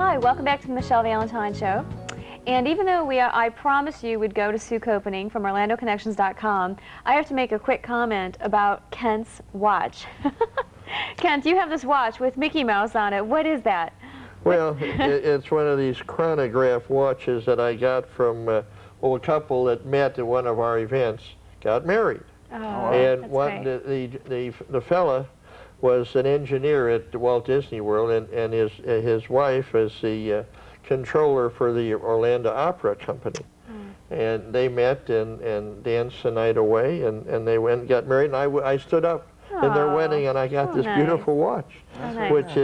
Hi, welcome back to the Michelle Valentine Show. And even though I promised you we'd go to Souq Opening from OrlandoConnections.com, I have to make a quick comment about Kent's watch. Kent, you have this watch with Mickey Mouse on it. What is that? Well, it's one of these chronograph watches that I got from a couple that met at one of our events, got married. Oh, and the fella was an engineer at Walt Disney World, and his wife is the controller for the Orlando Opera Company. And they met and danced the night away, and they went and got married, and I stood up in their wedding, and I got this beautiful watch, which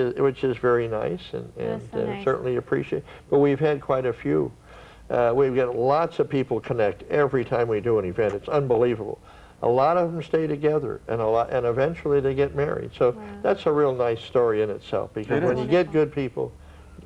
is very nice, and certainly appreciate. But we've had quite a few. We've got lots of people connect every time we do an event. It's unbelievable. A lot of them stay together, and eventually they get married. So that's a real nice story in itself, because when you get good people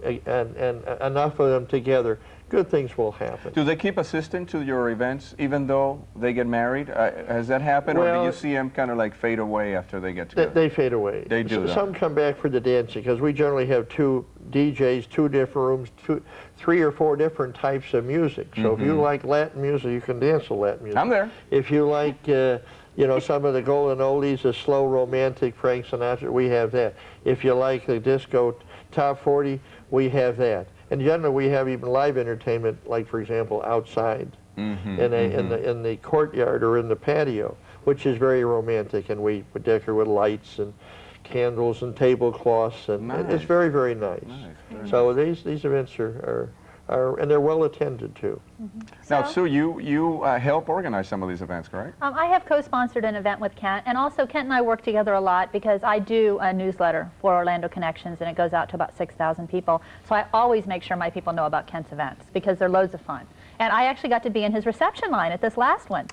and enough of them together, good things will happen. Do they keep assisting to your events even though they get married? Has that happened, or do you see them kind of like fade away after they get together? They fade away. They do. Some come back for the dancing, because we generally have 2 DJs, 2 different rooms, 3 or 4 different types of music. So if you like Latin music, you can dance to Latin music. I'm there. If you like, you know, some of the golden oldies, the slow romantic Frank Sinatra, we have that. If you like the disco top 40, we have that. And generally, we have even live entertainment, like, for example, outside in the courtyard or in the patio, which is very romantic, and we decorate with lights and candles and tablecloths, and it's very, very nice. So these events are and they're well attended to. Now, Sue, you help organize some of these events, correct? I have co-sponsored an event with Kent, and also Kent and I work together a lot because I do a newsletter for Orlando Connections, and it goes out to about 6,000 people. So I always make sure my people know about Kent's events because they're loads of fun. And I actually got to be in his reception line at this last one.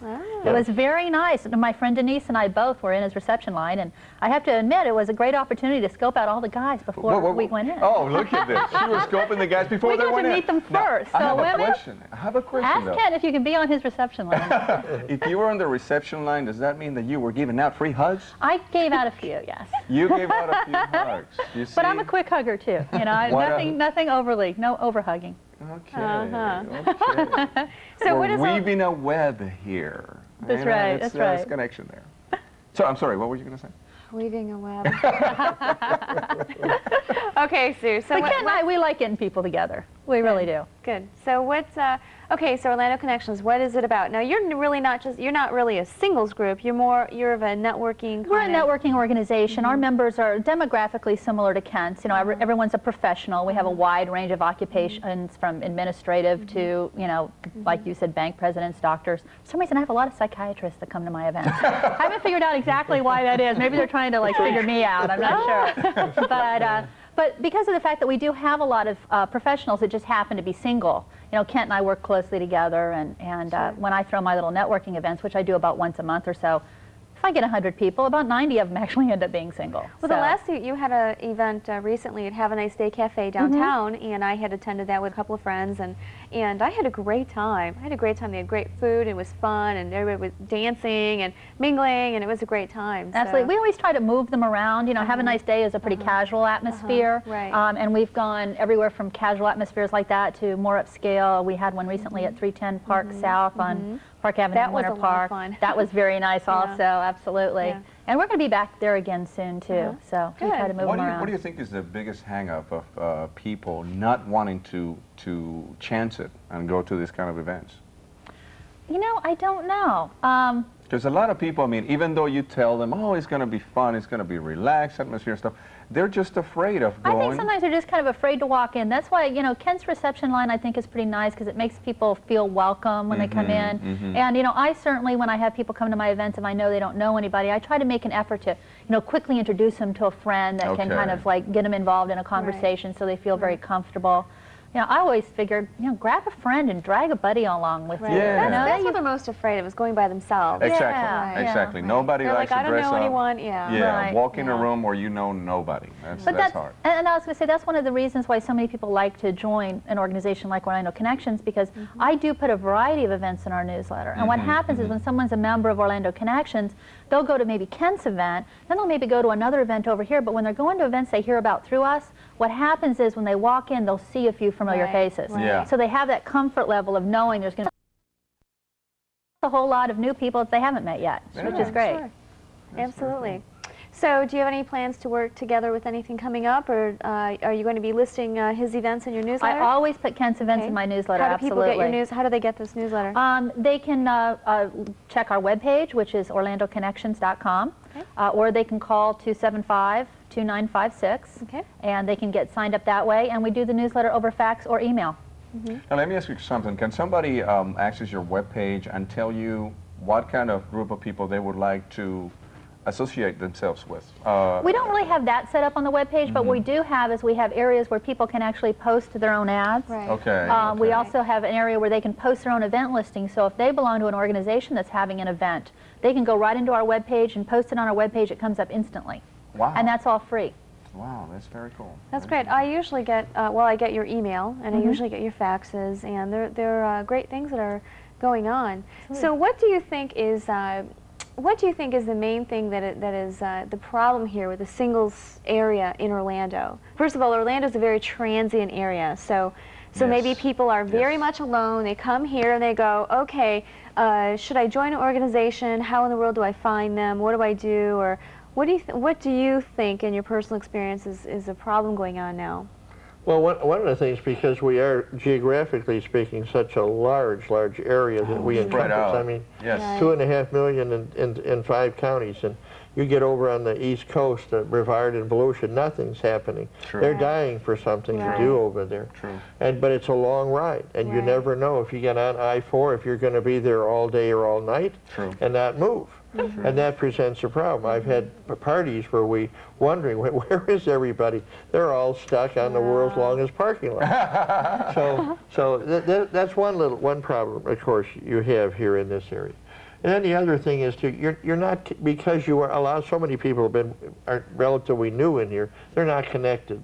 It was very nice. My friend Denise and I both were in his reception line, and I have to admit it was a great opportunity to scope out all the guys before we went in. Oh, look at this. She was scoping the guys before they went in. We got to meet them first. Now, I have a question. Ask Kent if you can be on his reception line. If you were on the reception line, does that mean that you were giving out free hugs? I gave out a few, yes. You gave out a few hugs. You see? But I'm a quick hugger too. You know, nothing overly, no over hugging. Okay. Okay. So we're weaving a web here. That's right. That's right. There's connection there. So I'm sorry. What were you going to say? Weaving a web. Okay, Sue. So Kent and I, we like getting people together. We really do. Good. So what's okay? So Orlando Connections. What is it about? Now you're really you're not really a singles group. You're of a networking. We're a networking organization. Our members are demographically similar to Kent's. You know, everyone's a professional. We have a wide range of occupations, from administrative to, you know, like you said, bank presidents, doctors. For some reason, I have a lot of psychiatrists that come to my events. I haven't figured out exactly why that is. Maybe they're trying to like figure me out. I'm not sure. But because of the fact that we do have a lot of professionals that just happen to be single, you know, Kent and I work closely together, and when I throw my little networking events, which I do about once a month or so, if I get 100 people, about 90 of them actually end up being single. Well, the last you had an event recently at Have a Nice Day Cafe downtown, and I had attended that with a couple of friends, and I had a great time. I had a great time. They had great food. It was fun, and everybody was dancing and mingling, and it was a great time. Absolutely. We always try to move them around. You know, Have a Nice Day is a pretty casual atmosphere, and we've gone everywhere from casual atmospheres like that to more upscale. We had one recently at 310 Park South on Park Avenue in Winter Park. That was very nice also, absolutely. And we're going to be back there again soon too, so we try to move them around. What do you think is the biggest hang-up of people not wanting to chance it and go to these kind of events? You know, I don't know. Because a lot of people, I mean, even though you tell them, oh, it's going to be fun, it's going to be relaxed atmosphere and stuff, they're just afraid of going. I think sometimes they're just kind of afraid to walk in. That's why, you know, Kent's reception line I think is pretty nice because it makes people feel welcome when they come in. And, you know, I certainly, when I have people come to my events, if I know they don't know anybody, I try to make an effort to, you know, quickly introduce them to a friend that can kind of like get them involved in a conversation so they feel very comfortable. You know, I always figured, you know, grab a friend and drag a buddy along with you. Yeah. That's what they're most afraid of, is going by themselves. Exactly. Exactly. Nobody likes to dress up. I don't know anyone. Walk in a room where you know nobody. That's hard. And I was going to say, that's one of the reasons why so many people like to join an organization like Orlando Connections, because I do put a variety of events in our newsletter. And what happens is when someone's a member of Orlando Connections, they'll go to maybe Kent's event, then they'll maybe go to another event over here, but when they're going to events they hear about through us, what happens is when they walk in, they'll see a few familiar faces. right. Yeah. So they have that comfort level of knowing there's going to be a whole lot of new people that they haven't met yet, which is great. Sure. Absolutely. So do you have any plans to work together with anything coming up, or are you going to be listing his events in your newsletter? I always put Kent's events in my newsletter, How do absolutely. people get your news? How do they get this newsletter? They can check our webpage, which is OrlandoConnections.com, or they can call 275-2956, Okay. and they can get signed up that way, and we do the newsletter over fax or email. Now let me ask you something. Can somebody access your webpage and tell you what kind of group of people they would like to associate themselves with? We don't really have that set up on the webpage, but what we do have is we have areas where people can actually post their own ads. Right. Okay. We okay. also have an area where they can post their own event listing, so if they belong to an organization that's having an event, they can go right into our webpage and post it on our webpage. It comes up instantly. Wow. And that's all free. Wow, that's very cool. That's great. I usually get, well, I get your email, and I usually get your faxes, and they're great things that are going on. So what do you think is the main thing that is the problem here with the singles area in Orlando? First of all, Orlando is a very transient area, so maybe Yes. people are very much alone. They come here and they go, okay, should I join an organization? How in the world do I find them? What do I do? Or what do you think, in your personal experience, is a problem going on now? Well, one of the things, because we are, geographically speaking, such a large area that we spread encompass. out. I mean, Yes. Right. 2.5 million in 5 counties, and you get over on the East Coast, Brevard and Volusia, nothing's happening. True. They're dying for something to do over there. True. But it's a long ride, and you Right. never know if you get on I-4 if you're going to be there all day or all night True. and not move. And that presents a problem. I've had parties where we wondering, where is everybody? They're all stuck on the world's longest parking lot. so that's one problem, of course, you have here in this area. And then the other thing is, you're not, because you are so many people are relatively new in here, they're not connected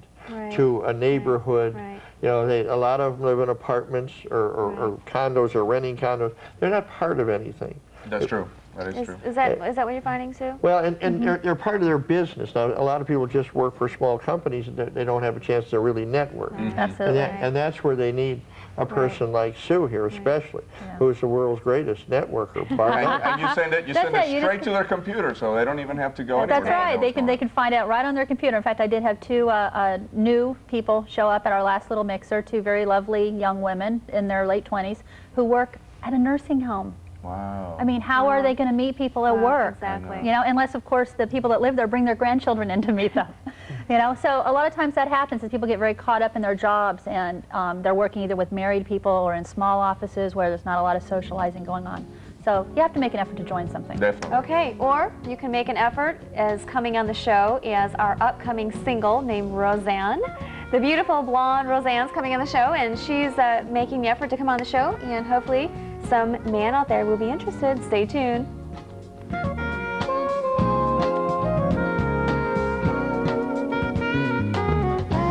to a neighborhood. Right. You know, a lot of them live in apartments or condos or renting condos. They're not part of anything. That's true. That is true. Is that what you're finding, Sue? Well, and they're part of their business. Now, a lot of people just work for small companies, and they don't have a chance to really network. Absolutely. And that's where they need a person like Sue here, especially, who's the world's greatest networker. And you send it That's it, you straight just- to their computer, so they don't even have to go anywhere. That's right. They can find out right on their computer. In fact, I did have 2 new people show up at our last little mixer, 2 very lovely young women in their late 20s who work at a nursing home. Wow. I mean, how are they going to meet people at work? Exactly. You know, unless, of course, the people that live there bring their grandchildren in to meet them. You know, so a lot of times that happens is people get very caught up in their jobs, and they're working either with married people or in small offices where there's not a lot of socializing going on. So you have to make an effort to join something. Definitely. Okay, or you can make an effort as coming on the show as our upcoming single named Roseanne. The beautiful blonde Roseanne's coming on the show, and she's making the effort to come on the show, and hopefully some man out there will be interested. Stay tuned.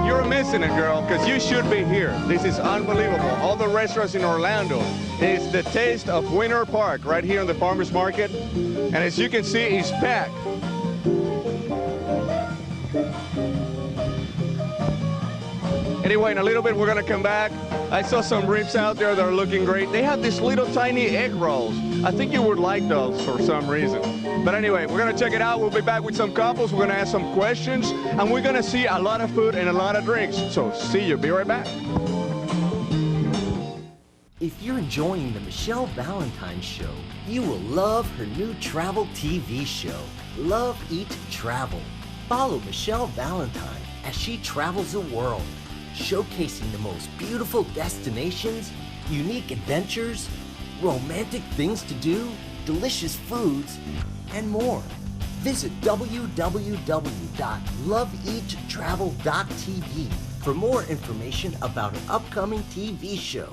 You're missing it, girl, because you should be here. This is unbelievable. All the restaurants in Orlando. It's the taste of Winter Park right here in the farmers market. And as you can see, it's packed. Anyway, in a little bit, we're going to come back. I saw some ribs out there that are looking great. They have these little tiny egg rolls. I think you would like those for some reason. But anyway, we're going to check it out. We'll be back with some couples. We're going to ask some questions. And we're going to see a lot of food and a lot of drinks. So see you. Be right back. If you're enjoying the Michelle Valentine Show, you will love her new travel TV show, Love, Eat, Travel. Follow Michelle Valentine as she travels the world, showcasing the most beautiful destinations, unique adventures, romantic things to do, delicious foods, and more. Visit www.loveeattravel.tv for more information about an upcoming TV show.